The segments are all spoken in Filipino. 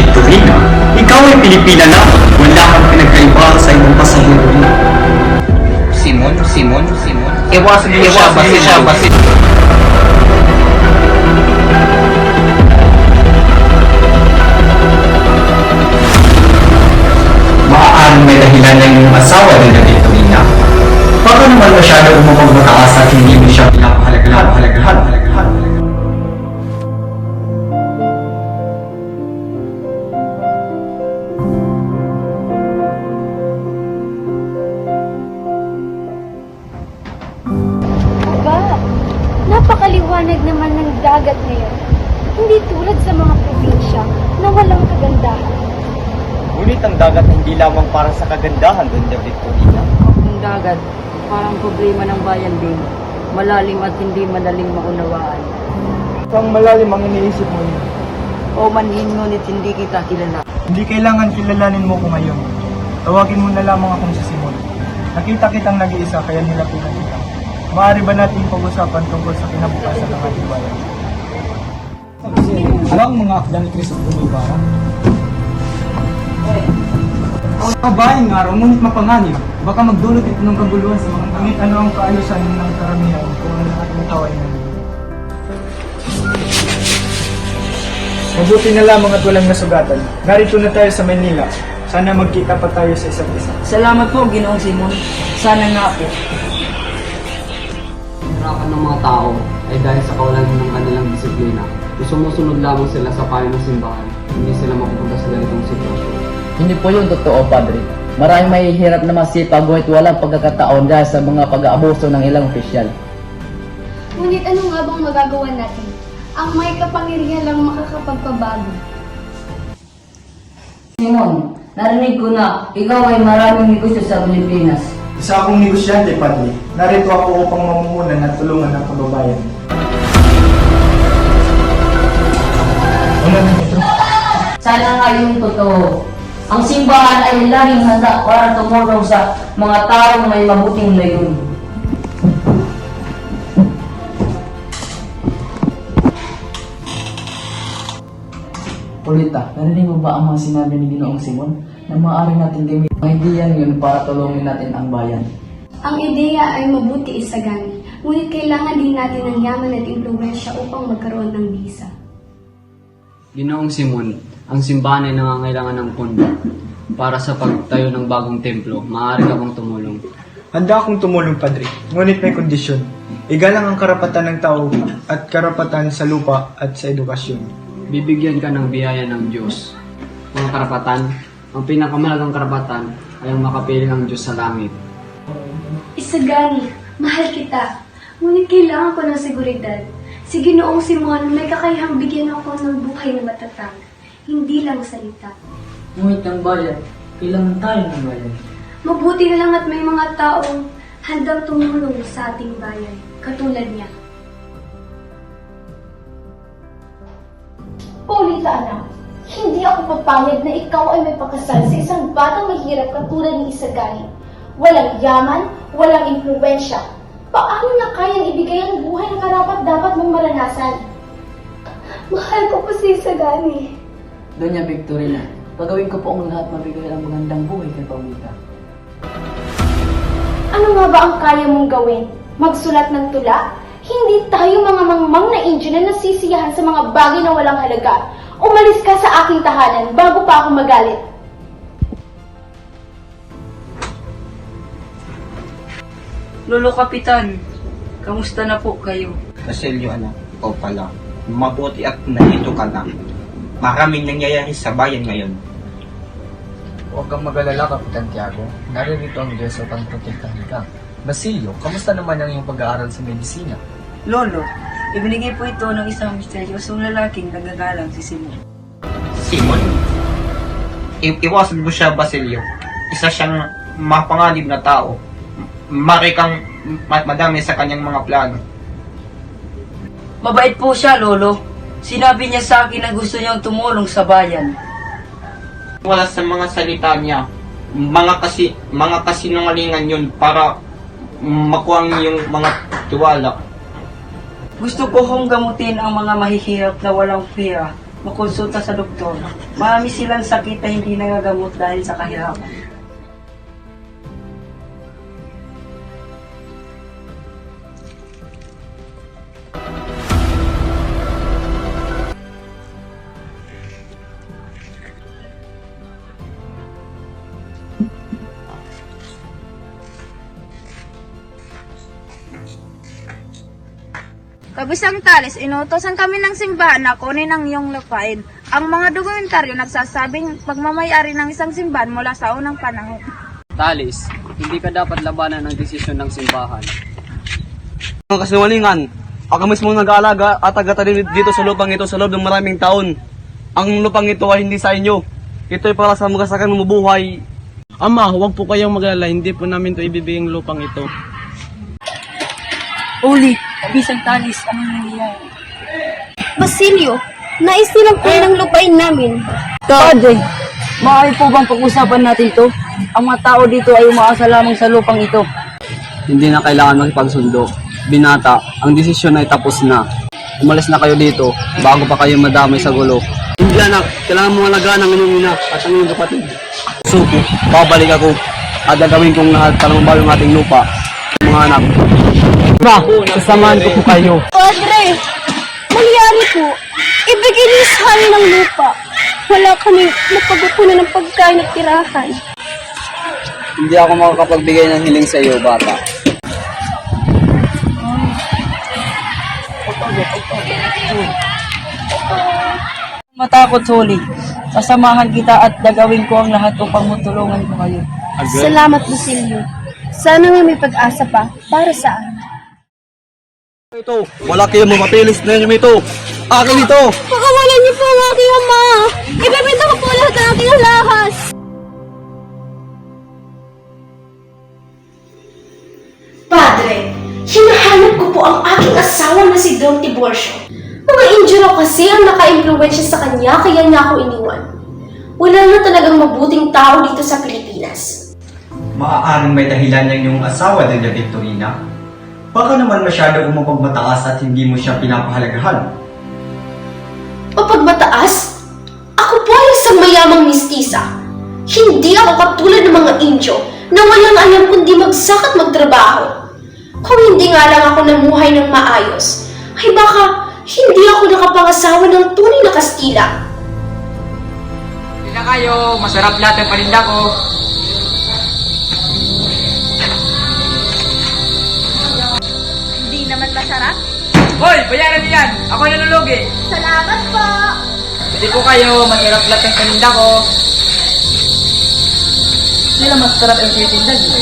Victorina, ikaw ay Pilipina na. Wala kang pinagkaiba sa ibang pasahero. Simon. Iwasan mo siya, Basil. Maaaring may dahilan na yung asawa din na Victorina. Baka naman masyado umabang mataas at hindi mo siya pinapahalagaan. Aba, napakaliwanag naman ng dagat ngayon. Hindi tulad sa mga probinsya na walang kagandahan. Ngunit ang dagat hindi lamang para sa kagandahan, Doña Victorina. Ang dagat, parang problema ng bayan din. Malalim at hindi madaling maunawaan. Ang malalim ang iniisip mo yun. O manhin ngunit hindi kita kilala. Hindi kailangan kilalanin mo ko ngayon. Tawagin mo na lamang akong si Simon. Nakita kitang nag-iisa kaya nilapitan kita. Maaari ba natin pag-usapan tungkol sa kinabukasan ng ating bayan? Ano ang mga akda ni Cristo Bumibara? Ang mga bayan nga raw, ngunit mapanganib. Baka magdulot ito ng kaguluhan sa mga ngunit ano ang kaayusan ng karamihan kung ang ating tao ay nandun. Mabuti na lamang at walang nasugatan. Narito na tayo sa Manila. Sana magkita pa tayo sa isa't isa. Salamat po, Ginoong Simon. Sana nga po. Hirapan ng mga tao ay dahil sa kawalan ng kanilang disiplina. Kung sumusunod lamang sila sa payo ng simbahan, hindi sila mapupunta sa ganitong sitwasyon. Hindi po yun totoo, Padre. Maraming mahihirap na masipag ngunit walang pagkakataon dahil sa mga pag-aabuso ng ilang opisyal. Ngunit ano nga bang magagawa natin? Ang may kapangyarihan lang makakapagpabago. Simon, narinig ko na ikaw ay maraming negosyo sa Pilipinas. Isa akong negosyante, Padre. Narito ako upang mamumunan at tulungan ang kababayan. Una na ito. Sana nga yung totoo. Ang simbahan ay laging handa para tumulong sa mga taong may mabuting layunin. Polita, narinig mo ba ang mga sinabi ni Ginoong Simon na maaari natin gamitin ang ideyan yun para tulungin natin ang bayan? Ang ideya ay mabuti isagani, ngunit kailangan din natin ng yaman at impluwensya upang magkaroon ng bisa. Ginoong Simon, ang simbahan ay nangangailangan ng pondo para sa pagtayo ng bagong templo. Maaari ka bang tumulong? Handa akong tumulong, Padre. Ngunit may kondisyon. Igalang ang karapatan ng tao at karapatan sa lupa at sa edukasyon. Bibigyan ka ng biyaya ng Diyos. Mga karapatan, ang pinakamalagang karapatan ay ang makapili ng Diyos sa langit. Isagani, mahal kita, ngunit kailangan ko ng seguridad. Si Ginoong Simon may kakayahang bigyan ako ng buhay na matatag, hindi lang salita. Ngunit ang bayan, kailangan tayo ng bayan. Mabuti na lang at may mga taong handang tumulong sa ating bayan, katulad niya. Paulita, anak, hindi ako papayag na ikaw ay may pakasal sa isang batang mahirap katulad ni Isagani. Walang yaman, walang impluwensya. Paano niya kayang ibigay ang buhay na karapat-dapat mong maranasan? Mahal ko po si Isagani. Doña Victorina, gagawin ko po ang lahat mabigay ang magandang buhay kay Paulita. Ano nga ba ang kaya mong gawin? Magsulat ng tula? Hindi tayo mga mangmang na Indio na nasisiyahan sa mga bagay na walang halaga. Umalis ka sa aking tahanan bago pa ako magalit. Lolo Kapitan, kamusta na po kayo? Basilio, anak, ikaw pala. Mabuti at nandito ka na. Maraming nangyayari sa bayan ngayon. Huwag kang mag-alala, Kapitan Tiago. Naririto ang Diyos upang protektahan ka. Basilio, kamusta naman ang iyong pag-aaral sa medisina? Lolo, ibinigay po ito ng isang misteryosong lalaking nagagalang si Simon. Simon? Iwasan mo siya, Basilio. Isa siyang mapanganib na tao. Marikang madami sa kanyang mga plano. Mabait po siya, Lolo. Sinabi niya sa akin na gusto niyang tumulong sa bayan. Wala sa mga salita niya. Mga kasinungalingan yun para makuha yung mga tiwala. Gusto ko hong gamutin ang mga mahihirap na walang pera makonsulta sa doktor. Marami silang sakit na hindi nagagamot dahil sa kahirapan. Kabisang Tales, inutosan kami ng simbahan na kunin ang iyong lupain. Ang mga dokumentaryo nagsasabing pagmamayari ng isang simbahan mula sa unang panahon. Talis, hindi ka dapat labanan ng desisyon ng simbahan. Mga kasinungalingan, ako mismo nag-aalaga at tagatanim dito sa lupang ito sa loob ng maraming taon. Ang lupang ito ay hindi sa inyo. Ito ay para sa mga sakang mabubuhay. Ama, huwag po kayong maglala, hindi po namin to ibibigay ang lupang ito. Uli, Kabisang Talis, anong nangyayari? Basilio, nais nilang kunin ang lupain namin. Padre, maaari po bang pag-usapan natin to? Ang mga tao dito ay umaasa lamang sa lupang ito. Hindi na kailangan makipagsundo. Binata, ang desisyon ay tapos na. Umalis na kayo dito bago pa kayo madamay sa gulo. Hindi anak, kailangan mo alagaan ang inyong ina at ang inyong kapatid. Suko, babalik ako at gagawin kong lahat para mabawi ang ating lupa. Mga anak. Ma, sasamahan ko po kayo. Padre, mangyari po. Ibigay niyo sa amin ang lupa. Wala kaming mapagupunan ng pagkain at tirahan. Hindi ako makakapagbigay ng hiling sa iyo, bata. Matakot, Uli. Sasamahan kita at gagawin ko ang lahat upang matulungan ko kayo. Salamat, Basilio. Sana nga may pag-asa pa para sa amin. Ito, wala kayong mapapilis na inyo ito. Akin ito! Pakawalan niyo po ang aking ama! Ibebenta ko po lahat ng aking alahas! Padre, hinahanap ko po ang aking asawa na si Don Tiburcio. Mga Indio kasi ang naka-impluwensya sa kanya kaya niya ako iniwan. Wala na talagang mabuting tao dito sa Pilipinas. Maaaring may dahilan ng iyong asawa, Doña Victorina. Baka naman masyado umapagmataas at hindi mo siya pinapahalagahan. Mapagmataas? Ako po ay isang mayamang mistisa. Hindi ako katulad ng mga Indio na walang alam kundi magsak at magtrabaho. Kung hindi nga lang ako namuhay ng maayos, ay baka hindi ako nakapangasawa ng tunay na Kastila. Hindi na kayo, masarap lahat ang paninda ko. Hindi naman masarap. Hoy, bayaran niyo yan! Ako nalulugi! Salamat po! Hindi po kayo, masarap lahat ang paninda ko. Sila masarap ang titindag mo.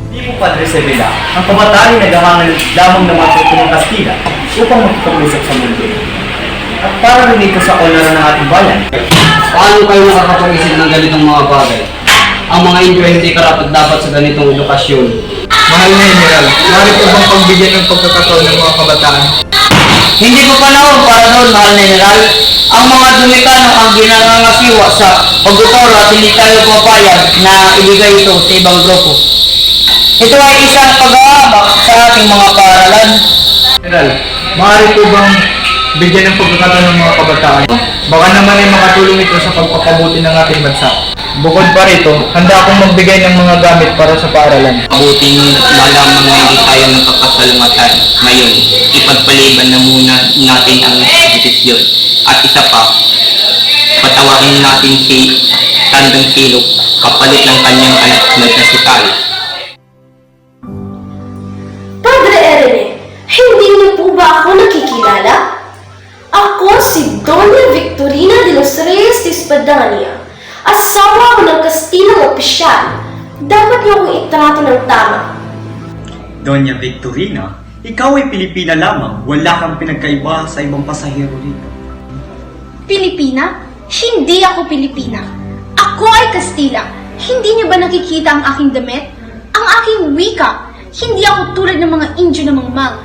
Hindi po, Padre Sevilla, ang kabataan ay naghahangal lamang ng mga tutunong Kastila upang magpapag-usap sa mundo. At para rin ito sa olaran ng ating bayan. Paano kayo nakakapag-isip ng ganitong mga bagay? Ang mga Indio hindi karapat dapat sa ganitong edukasyon. Mahal na General, narito bang pagbigyan ng pagkakataon ng mga kabataan? Hindi ko panahon para doon, mahal na General. Ang mga Dominicano ang ginangangasiwa sa pagtuturo at hindi tayo papayag na ibigay ito sa ibang grupo. Ito ay isang pag-aabak sa ating mga paaralan. General, maaari po bang bigyan ng pagkakataon ng mga kabataan? Baka naman ay makatulong ito sa pagpapabuti ng ating bansa. Bukod pa rito, handa akong magbigay ng mga gamit para sa paaralan. Mabuting malamang na hindi tayo nagkakasalungatan. Ngayon, ipagpaliban na muna natin ang desisyon. At isa pa, patawarin natin si Tandang Silok kapalit ng kanyang anak na si Tal. Padre Erene, hindi niyo po ba ako nakikilala? Ako si Doña Victorina de los Reyes de Espadania. Asawa ko ng Kastilang opisyal. Dapat niyo akong itrato ng tama. Doña Victorina, ikaw ay Pilipina lamang. Wala kang pinagkaiba sa ibang pasahero rito. Pilipina? Hindi ako Pilipina. Ako ay Kastila. Hindi niyo ba nakikita ang aking damit? Ang aking wika? Hindi ako tulad ng mga Indio na mangmang.